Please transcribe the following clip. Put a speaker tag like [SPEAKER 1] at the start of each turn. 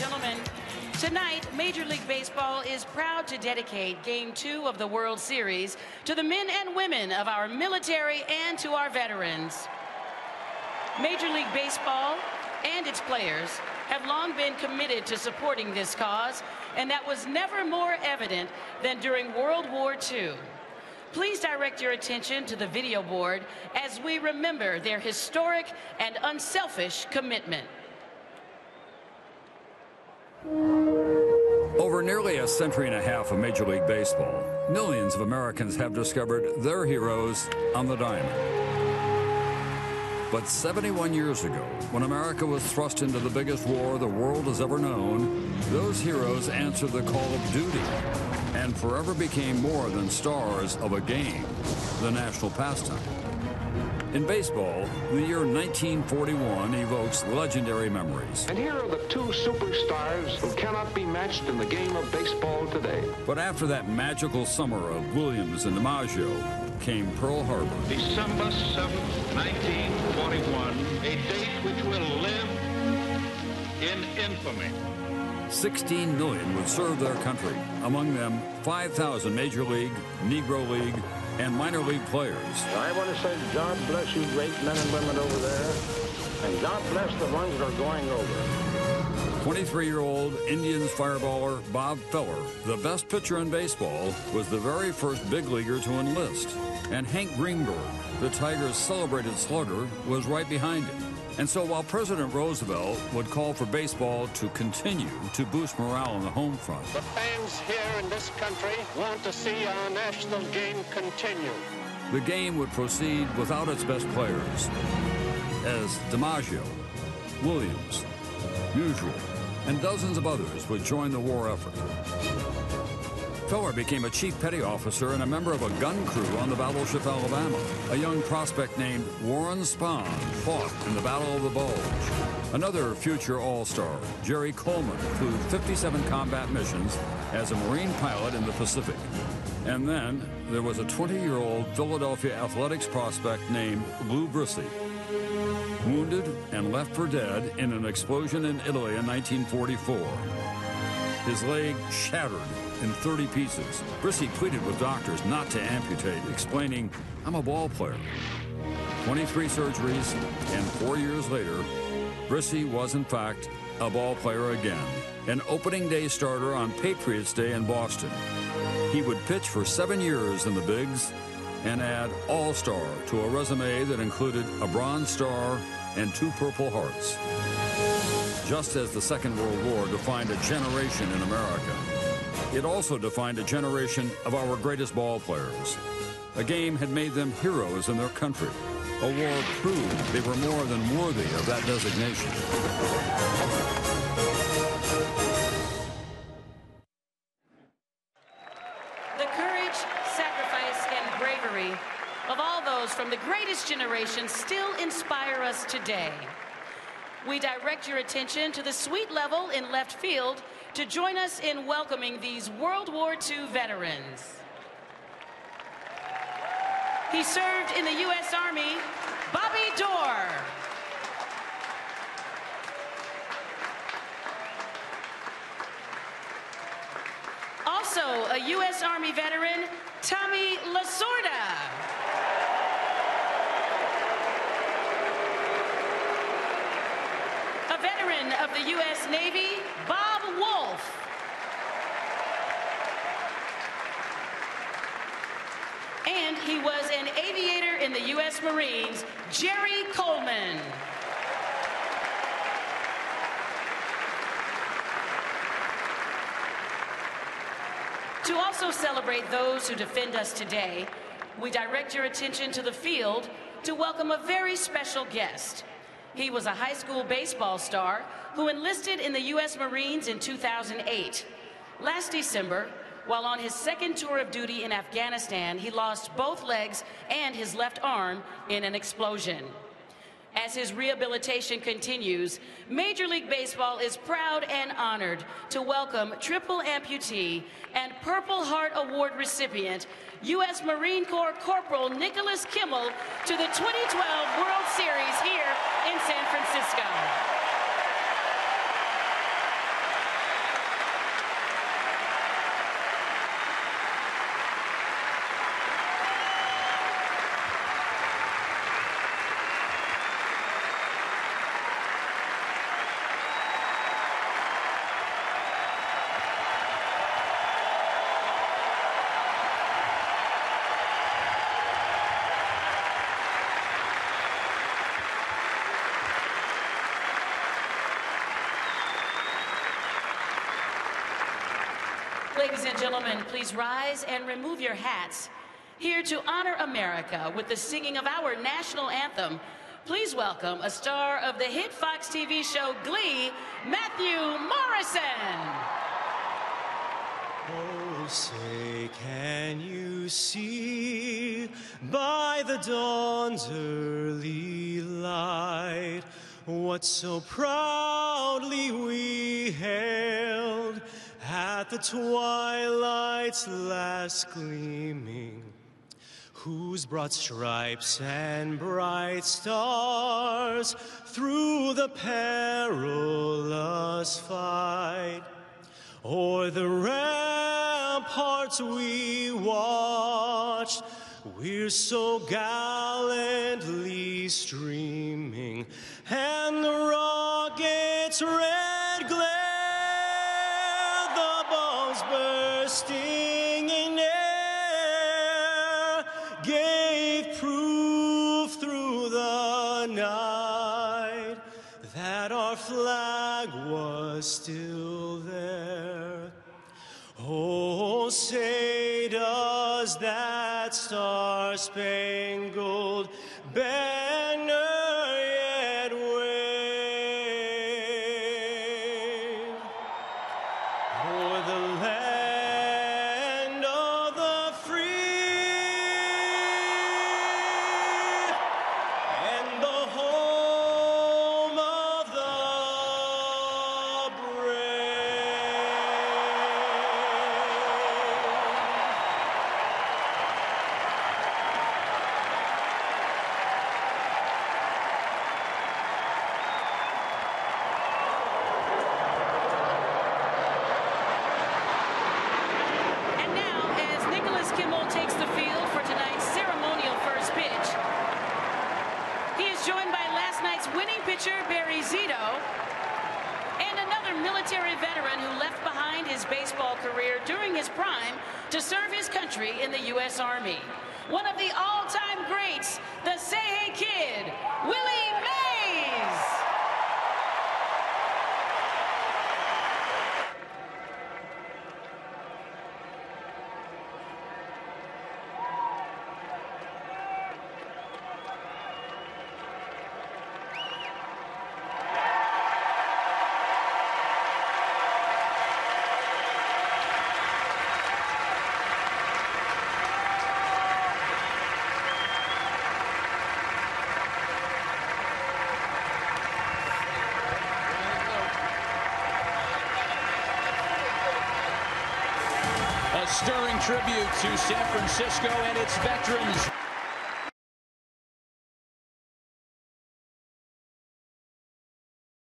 [SPEAKER 1] gentlemen, tonight, Major League Baseball is proud to dedicate Game 2 of the World Series to the men and women of our military and to our veterans. Major League Baseball and its players have long been committed to supporting this cause, and that was never more evident than during World War II. Please direct your attention to the video board as we remember their historic and unselfish commitment.
[SPEAKER 2] Over nearly a century and a half of Major League Baseball, millions of Americans have discovered their heroes on the diamond. But 71 years ago, when America was thrust into the biggest war the world has ever known, those heroes answered the call of duty and forever became more than stars of a game, the national pastime. In baseball, the year 1941 evokes legendary memories.
[SPEAKER 3] And here are the two superstars who cannot be matched in the game of baseball today.
[SPEAKER 2] But after that magical summer of Williams and DiMaggio came Pearl Harbor.
[SPEAKER 4] December 7th, 1941, a date which will live in infamy.
[SPEAKER 2] 16 million would serve their country, among them 5,000 Major League, Negro League, and minor league players.
[SPEAKER 5] I want to say God bless you great men and women over there, and God bless the ones that are going over.
[SPEAKER 2] 23-year-old Indians fireballer Bob Feller, the best pitcher in baseball, was the very first big leaguer to enlist. And Hank Greenberg, the Tigers' celebrated slugger, was right behind him. And so while President Roosevelt would call for baseball to continue to boost morale on the home front,
[SPEAKER 6] the fans here in this country want to see our national game continue.
[SPEAKER 2] The game would proceed without its best players, as DiMaggio, Williams, Musial, and dozens of others would join the war effort. Feller became a chief petty officer and a member of a gun crew on the battleship Alabama. A young prospect named Warren Spahn fought in the Battle of the Bulge. Another future all-star, Jerry Coleman, flew 57 combat missions as a Marine pilot in the Pacific. And then there was a 20-year-old Philadelphia athletics prospect named Lou Brissy, wounded and left for dead in an explosion in Italy in 1944. His leg shattered in 30 pieces. Brissy pleaded with doctors not to amputate, explaining, "I'm a ball player." 23 surgeries, and 4 years later, Brissy was in fact a ball player again, an opening day starter on Patriots Day in Boston. He would pitch for 7 years in the bigs and add All-Star to a resume that included a Bronze Star and 2 Purple Hearts. Just as the Second World War defined a generation in America, it also defined a generation of our greatest ball players. A game had made them heroes in their country. A war proved they were more than worthy of that designation.
[SPEAKER 1] The courage, sacrifice, and bravery of all those from the greatest generation still inspire us today. We direct your attention to the suite level in left field to join us in welcoming these World War II veterans. He served in the U.S. Army, Bobby Dorr. Also a U.S. Army veteran, Tommy Lasorda. A veteran of the U.S. Navy, Bob Wolf. And he was an aviator in the U.S. Marines, Jerry Coleman. To also celebrate those who defend us today, we direct your attention to the field to welcome a very special guest. He was a high school baseball star who enlisted in the U.S. Marines in 2008. Last December, while on his second tour of duty in Afghanistan, he lost both legs and his left arm in an explosion. As his rehabilitation continues, Major League Baseball is proud and honored to welcome triple amputee and Purple Heart Award recipient, U.S. Marine Corps Corporal Nicholas Kimmel, to the 2012 World Series here in San Francisco. Ladies and gentlemen, please rise and remove your hats. Here to honor America with the singing of our national anthem, please welcome a star of the hit Fox TV show Glee, Matthew Morrison.
[SPEAKER 7] Oh, say, can you see by the dawn's early light what so proudly we hailed at the twilight's last gleaming, whose broad stripes and bright stars through the perilous fight o'er the ramparts we watched, we're so gallantly streaming, and the rocket's red glare, the bombs bursting in air, gave proof through the night that our flag was still there. Oh, say, does that star-spangled banner yet wave o'er the land of the free and the home of the brave?
[SPEAKER 1] And now, as Nicholas Kimmel takes the field for tonight's ceremonial first pitch, he is joined by last night's winning pitcher, Barry Zito, and another military veteran who left behind his baseball career during his prime to serve his country in the U.S. Army. One of the all-time greats, the Say Hey Kid, Willie Mays.
[SPEAKER 8] A stirring tribute to San Francisco and its veterans.